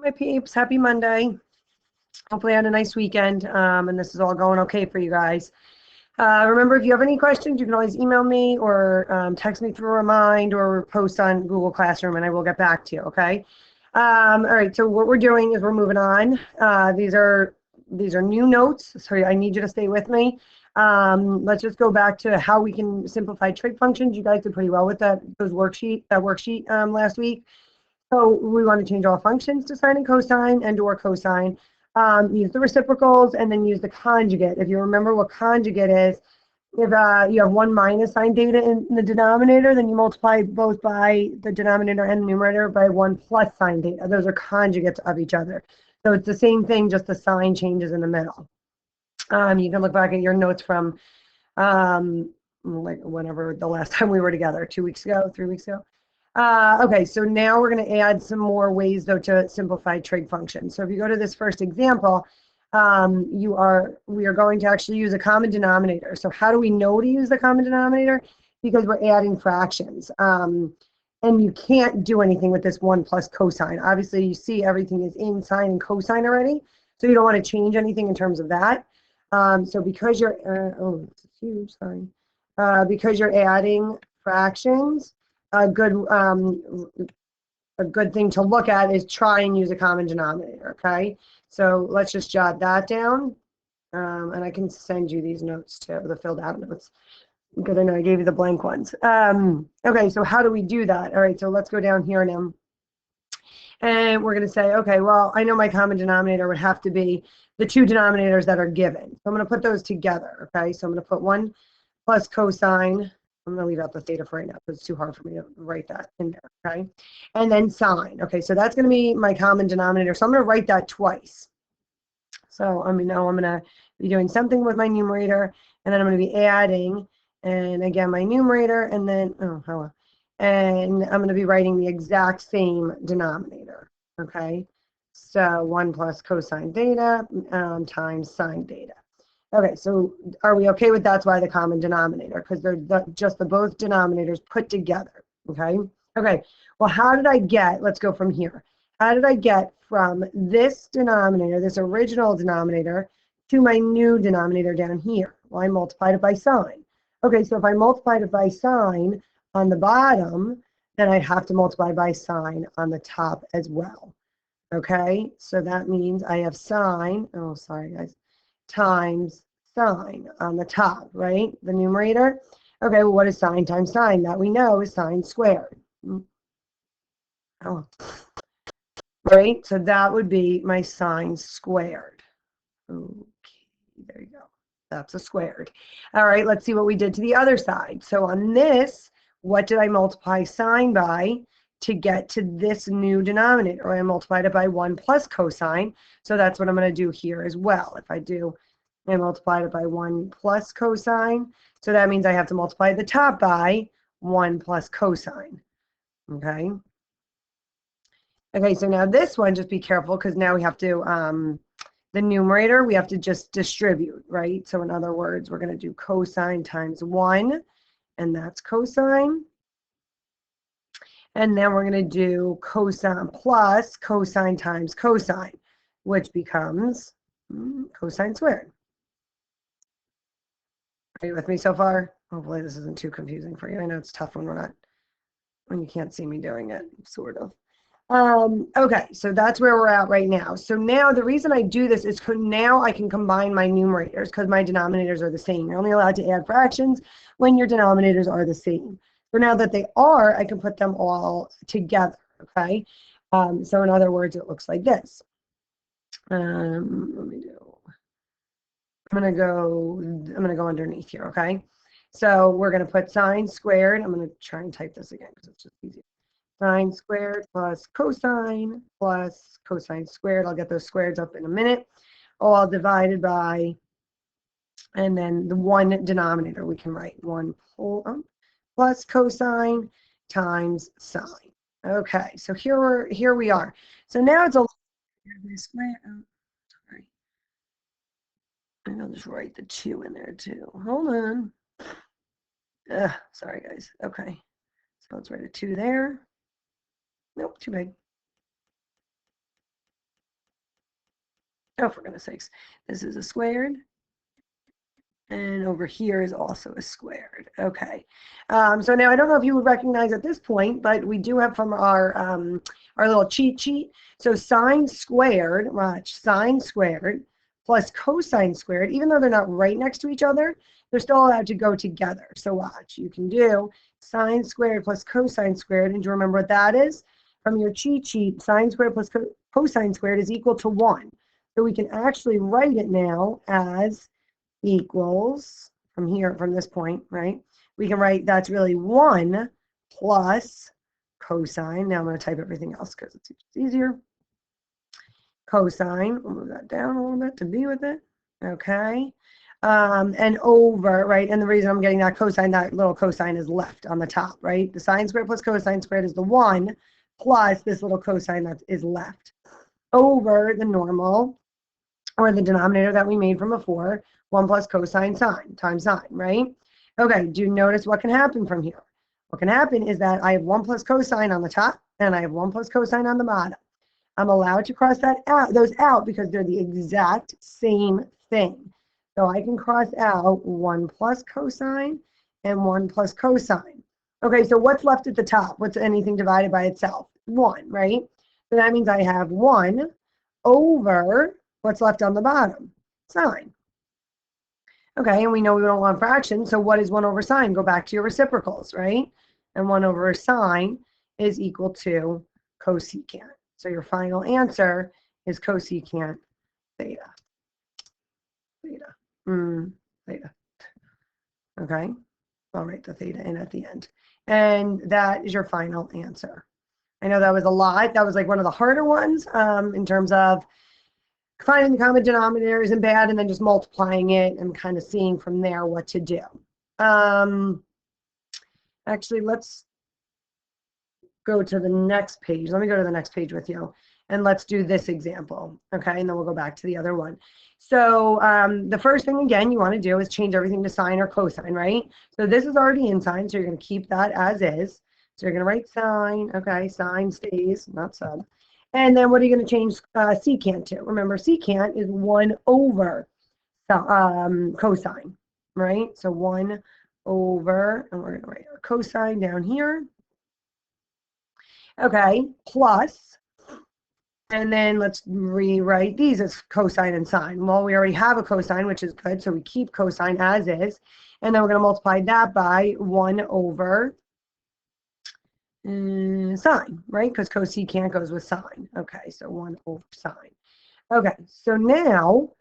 My peeps, happy Monday. Hopefully I had a nice weekend, and this is all going okay for you guys. Remember, if you have any questions, you can always email me or text me through Remind or post on Google Classroom, and I will get back to you, okay? All right, so what we're doing is we're moving on. These are new notes, so I need you to stay with me. Let's just go back to how we can simplify trig functions. You guys did pretty well with that worksheet last week. So we want to change all functions to sine and cosine and or cosine. Use the reciprocals and then use the conjugate. If you remember what conjugate is, if you have 1 minus sine theta in the denominator, then you multiply both by the denominator and the numerator by 1 plus sine theta. Those are conjugates of each other. So it's the same thing, just the sign changes in the middle. You can look back at your notes from like whenever the last time we were together, 2 weeks ago, 3 weeks ago. Okay, so now we're going to add some more ways, though, to simplify trig functions. So if you go to this first example, we are going to actually use a common denominator. So how do we know to use the common denominator? Because we're adding fractions. And you can't do anything with this 1 plus cosine. Obviously, you see everything is in sine and cosine already, so you don't want to change anything in terms of that. So because you're, oh, this is huge, sorry. Because you're adding fractions, a good thing to look at is try and use a common denominator, okay? So let's just jot that down, and I can send you these notes too, the filled out notes, because I know I gave you the blank ones. Okay, so how do we do that? All right, so let's go down here now. And we're going to say, okay, well, I know my common denominator would have to be the two denominators that are given. So I'm going to put those together, okay? So I'm going to put 1 plus cosine. I'm going to leave out the theta for right now because it's too hard for me to write that in there, okay? And then sine. Okay, so that's going to be my common denominator. So I'm going to write that twice. So I'm going to be doing something with my numerator, and then I'm going to be adding, and again, my numerator, and then, and I'm going to be writing the exact same denominator, okay? So 1 plus cosine theta times sine theta. Okay, so are we okay with that's why the common denominator? Because they're just the both denominators put together, okay? Okay, well, how did I get, let's go from here. How did I get from this denominator, this original denominator, to my new denominator down here? Well, I multiplied it by sine. Okay, so if I multiplied it by sine on the bottom, then I have to multiply by sine on the top as well. Okay, so that means I have sine, oh, sorry, guys, times sine on the top, right? The numerator. Okay, well, what is sine times sine? That we know is sine squared. Oh, right? So that would be my sine squared. Okay, there you go. That's a squared. All right, let's see what we did to the other side. So on this, what did I multiply sine by to get to this new denominator? Or I multiplied it by 1 plus cosine. So that's what I'm going to do here as well. If I do, I multiplied it by 1 plus cosine. So that means I have to multiply the top by 1 plus cosine. Okay. Okay, so now this one, just be careful because now we have to, the numerator, we have to just distribute, right? So in other words, we're going to do cosine times 1, and that's cosine. And then we're going to do cosine plus cosine times cosine, which becomes cosine squared. Are you with me so far? Hopefully this isn't too confusing for you. I know it's tough when you can't see me doing it, sort of. Okay, so that's where we're at right now. So now the reason I do this is now I can combine my numerators because my denominators are the same. You're only allowed to add fractions when your denominators are the same. So now that they are, I can put them all together, okay? So in other words, it looks like this. Let me do, I'm gonna go underneath here, okay? So we're gonna put sine squared. I'm gonna try and type this again because it's just easier. Sine squared plus cosine squared. I'll get those squares up in a minute. All divided by, and then the one denominator we can write 1 plus cosine times sine. Okay, so here we are. So now it's a square. Oh, sorry. And I'll just write the 2 in there too. Hold on. Sorry guys. Okay, so let's write a 2 there. Nope, too big. Oh, for goodness sakes, this is a squared. And over here is also a squared. Okay. So now I don't know if you would recognize at this point, but we do have from our little cheat sheet. So sine squared, watch, sine squared plus cosine squared, even though they're not right next to each other, they're still allowed to go together. So watch, you can do sine squared plus cosine squared. And do you remember what that is? From your cheat sheet, sine squared plus cosine squared is equal to 1. So we can actually write it now as equals from here, from this point, right? We can write that's really 1 plus cosine. Now I'm going to type everything else because it's easier. Cosine, we'll move that down a little bit to be with it. Okay. And over, right? And the reason I'm getting that cosine, that little cosine is left on the top, right? The sine squared plus cosine squared is the 1 plus this little cosine that is left over the normal, or the denominator that we made from before, 1 plus cosine sine times sine, right? Okay, do you notice what can happen from here? What can happen is that I have 1 plus cosine on the top, and I have 1 plus cosine on the bottom. I'm allowed to cross those out because they're the exact same thing. So I can cross out 1 plus cosine and 1 plus cosine. Okay, so what's left at the top? What's anything divided by itself? 1, right? So that means I have 1 over what's left on the bottom? Sine. Okay, and we know we don't want fractions, so what is 1 over sine? Go back to your reciprocals, right? And 1 over sine is equal to cosecant. So your final answer is cosecant theta. Theta. Theta. Okay, I'll write the theta in at the end. And that is your final answer. I know that was a lot. That was like one of the harder ones in terms of finding the common denominator isn't bad, and then just multiplying it and kind of seeing from there what to do. Actually, let's go to the next page. Let me go to the next page with you, and let's do this example, okay? And then we'll go back to the other one. So the first thing, again, you want to do is change everything to sine or cosine, right? So this is already in sine, so you're going to keep that as is. So you're going to write sine, okay? Sine stays, not sub. And then what are you going to change secant to? Remember, secant is 1 over cosine, right? So 1 over, and we're going to write our cosine down here. Okay, plus, and then let's rewrite these as cosine and sine. Well, we already have a cosine, which is good, so we keep cosine as is. And then we're going to multiply that by 1 over sine, right? Because cosecant goes with sine. Okay, so 1 over sine. Okay, so now,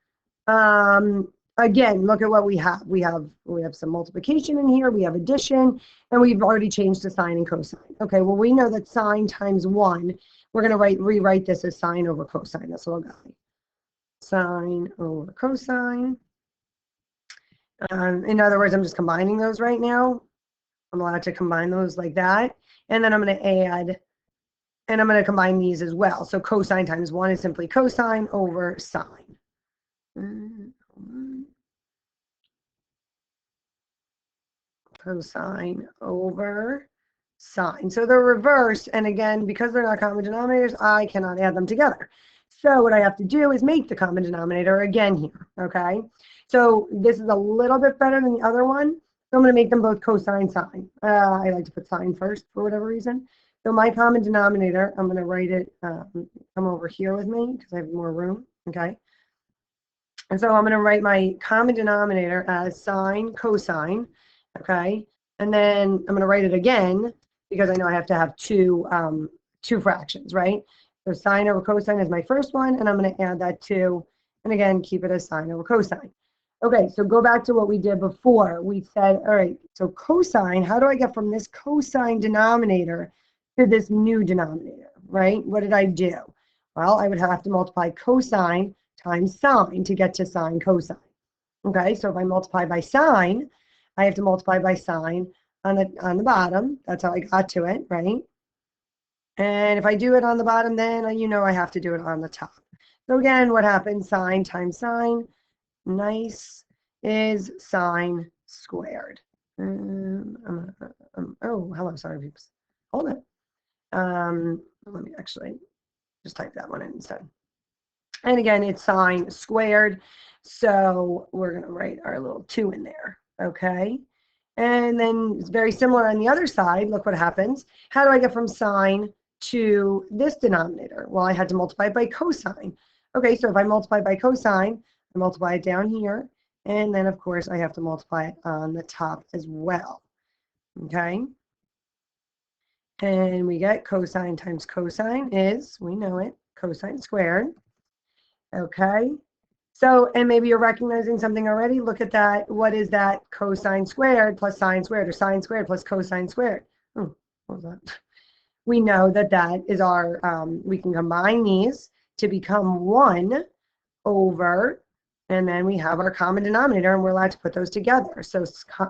again, look at what we have. We have some multiplication in here. We have addition, and we've already changed to sine and cosine. Okay, well, we know that sine times 1. We're going to rewrite this as sine over cosine. That's what I got. Sine over cosine. In other words, I'm just combining those right now. I'm allowed to combine those like that. And then I'm going to add, and I'm going to combine these as well. So cosine times 1 is simply cosine over sine. Cosine over sine. So they're reversed, and again, because they're not common denominators, I cannot add them together. So what I have to do is make the common denominator again here, okay? So this is a little bit better than the other one. So I'm going to make them both cosine sine. I like to put sine first for whatever reason. So my common denominator, I'm going to write it, come over here with me because I have more room, okay? And so I'm going to write my common denominator as sine cosine, okay? And then I'm going to write it again because I know I have to have two fractions, right? So sine over cosine is my first one, and I'm going to add that 2, and again, keep it as sine over cosine. Okay, so go back to what we did before. We said, all right, so cosine, how do I get from this cosine denominator to this new denominator, right? What did I do? Well, I would have to multiply cosine times sine to get to sine cosine. Okay, so if I multiply by sine, I have to multiply by sine on the bottom. That's how I got to it, right? And if I do it on the bottom, then you know I have to do it on the top. So again, what happens? Sine times sine, nice, is sine squared. Oh, hello, sorry, peeps. Hold it. Let me actually just type that one in instead. And again, it's sine squared. So we're going to write our little 2 in there, okay? And then it's very similar on the other side. Look what happens. How do I get from sine to this denominator? Well, I had to multiply it by cosine. Okay, so if I multiply by cosine, I multiply it down here. And then, of course, I have to multiply it on the top as well. Okay? And we get cosine times cosine is, we know it, cosine squared. Okay? So, and maybe you're recognizing something already. Look at that. What is that? Cosine squared plus sine squared, or sine squared plus cosine squared. Oh, what was that? We know that that is our, we can combine these to become 1 over, and then we have our common denominator, and we're allowed to put those together. So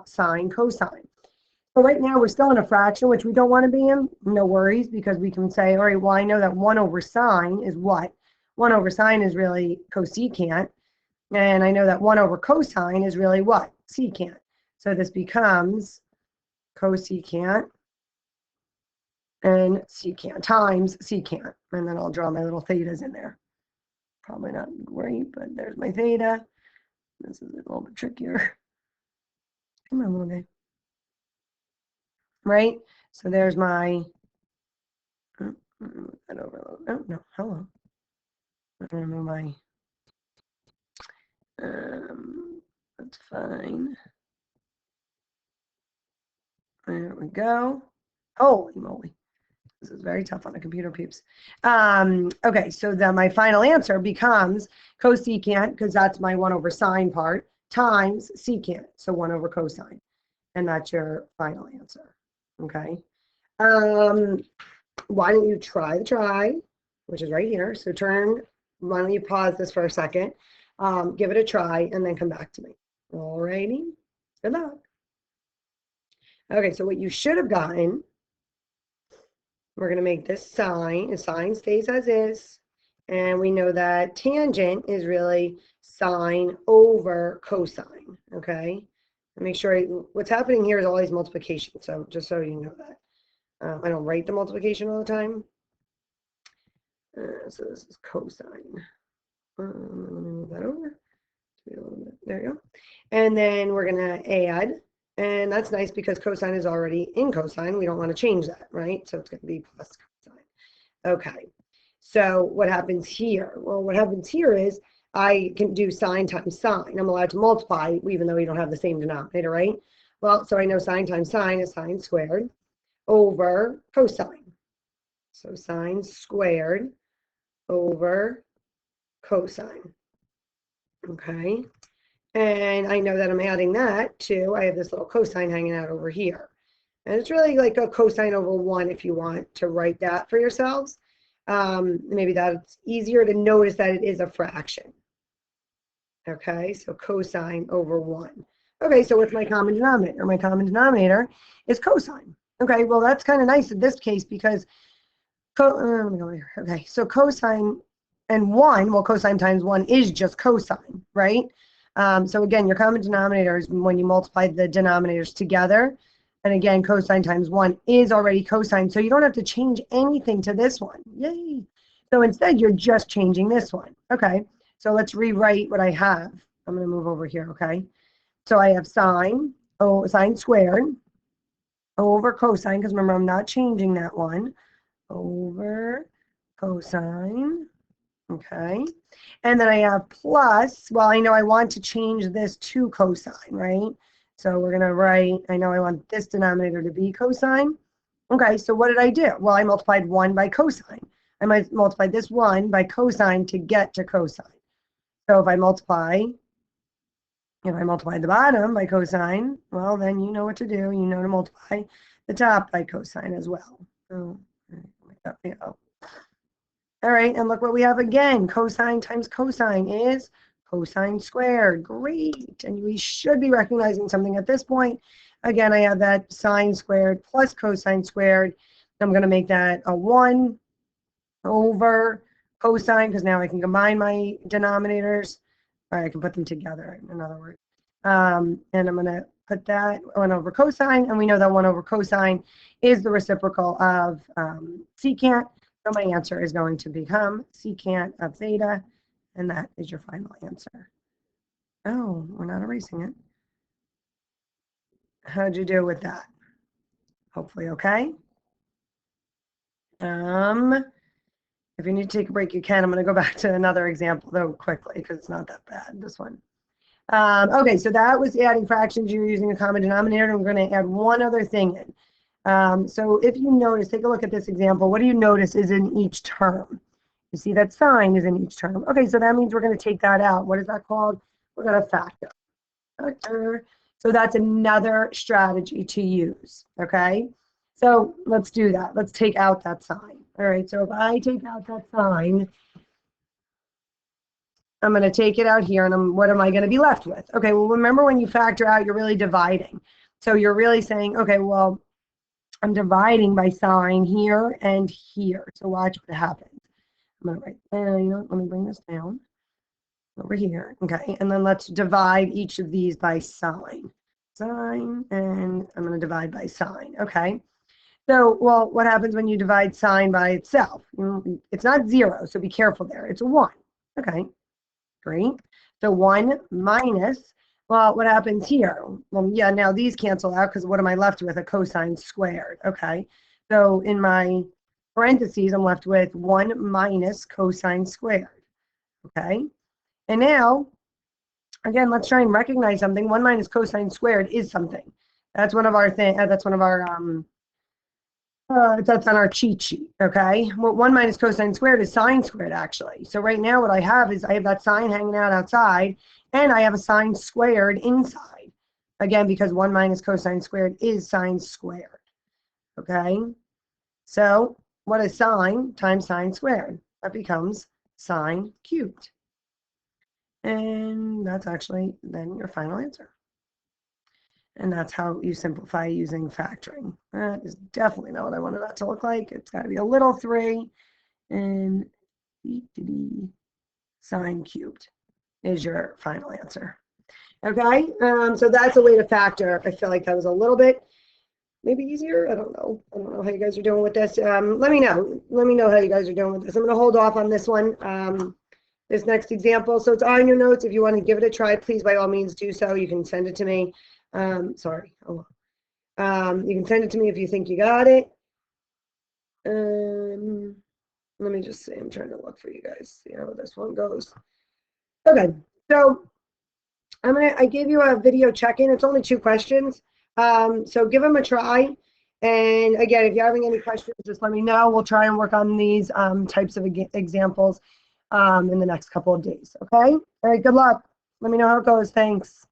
sine, cosine. So right now we're still in a fraction, which we don't want to be in. No worries, because we can say, all right, well, I know that 1 over sine is what? 1 over sine is really cosecant. And I know that 1 over cosine is really what? Secant. So this becomes cosecant and secant times secant. And then I'll draw my little thetas in there. Probably not great, but there's my theta. This is a little bit trickier. Come on, little guy. Right? So there's my, that over, oh, no, hello. I'm going to move my, that's fine. There we go. Holy moly. This is very tough on the computer, peeps. Okay, so then my final answer becomes cosecant, because that's my 1 over sine part, times secant, so 1 over cosine. And that's your final answer, okay? Why don't you try the try, which is right here. So why don't you pause this for a second, give it a try, and then come back to me. All righty, good luck. Okay, so what you should have gotten, we're going to make this sine. The sine stays as is. And we know that tangent is really sine over cosine, okay? And make sure what's happening here is always multiplication. So just so you know that. I don't write the multiplication all the time. So this is cosine. Let me move that over. There you go. And then we're going to add. And that's nice because cosine is already in cosine. We don't want to change that, right? So it's going to be plus cosine. Okay. So what happens here? Well, what happens here is I can do sine times sine. I'm allowed to multiply even though we don't have the same denominator, right? Well, so I know sine times sine is sine squared over cosine. So sine squared over cosine. Okay. And I know that I'm adding that to, I have this little cosine hanging out over here. And it's really like a cosine over 1 if you want to write that for yourselves. Maybe that's easier to notice that it is a fraction. Okay, so cosine over 1. Okay, so what's my common denominator? My common denominator is cosine. Okay, well, that's kind of nice in this case because, let me go here. Okay, so cosine and 1, well, cosine times 1 is just cosine, right? So again, your common denominator is when you multiply the denominators together. And again, cosine times 1 is already cosine, so you don't have to change anything to this one. Yay! So instead, you're just changing this one. Okay, so let's rewrite what I have. I'm going to move over here, okay? So I have sine squared over cosine, because remember, I'm not changing that one, over cosine. Okay, and then I have plus, well, I know I want to change this to cosine, right? So we're going to write, I know I want this denominator to be cosine. Okay, so what did I do? Well, I multiplied 1 by cosine. I might multiply this 1 by cosine to get to cosine. So if I multiply the bottom by cosine, well, then you know what to do. You know to multiply the top by cosine as well. So, all right, and look what we have again. Cosine times cosine is cosine squared. Great. And we should be recognizing something at this point. Again, I have that sine squared plus cosine squared. I'm going to make that a 1 over cosine because now I can combine my denominators. Or I can put them together, in other words. And I'm going to put that 1 over cosine. And we know that 1 over cosine is the reciprocal of secant. So my answer is going to become secant of theta, And that is your final answer. Oh, we're not erasing it. How'd you do with that? Hopefully okay. If you need to take a break, you can. I'm going to go back to another example, though, quickly, because it's not that bad, this one. Okay, so that was adding fractions. You're using a common denominator, and we're going to add one other thing in. So if you notice, take a look at this example. What do you notice is in each term? You see that sign is in each term. Okay, so that means we're going to take that out. What is that called? We're going to factor. So that's another strategy to use, okay? So let's do that. Let's take out that sign. All right, so if I take out that sign, I'm going to take it out here, and what am I going to be left with? Okay, well, remember when you factor out, you're really dividing. So you're really saying, okay, well, I'm dividing by sign here and here. So watch what happens. I'm going to write, you know, let me bring this down over here. Okay, and then let's divide each of these by sign. Sign, and I'm going to divide by sign. Okay. So, well, what happens when you divide sign by itself? It's not 0, so be careful there. It's a 1. Okay, great. So 1 minus, well, what happens here? Well, yeah, now these cancel out because what am I left with? A cosine squared. Okay, so in my parentheses, I'm left with 1 minus cosine squared. Okay, and now, again, let's try and recognize something. 1 minus cosine squared is something. That's one of our that's one of our that's on our cheat sheet, okay? Well, 1 minus cosine squared is sine squared, actually. So right now what I have is I have that sine hanging out outside, and I have a sine squared inside. Again, because 1 minus cosine squared is sine squared, okay? So what is sine times sine squared? That becomes sine cubed. And that's actually then your final answer. And that's how you simplify using factoring. That is definitely not what I wanted that to look like. It's got to be a little 3 and sine cubed is your final answer. Okay, so that's a way to factor. I feel like that was a little bit maybe easier. I don't know. I don't know how you guys are doing with this. Let me know. Let me know how you guys are doing with this. I'm going to hold off on this one, this next example. So it's on your notes. If you want to give it a try, please, by all means, do so. You can send it to me. Sorry. You can send it to me if you think you got it. Let me just see. I'm trying to look for you guys. See how this one goes. Okay. So I gave you a video check-in. It's only 2 questions. So give them a try. And again, if you're having any questions, just let me know. We'll try and work on these types of examples in the next couple of days. Okay. All right. Good luck. Let me know how it goes. Thanks.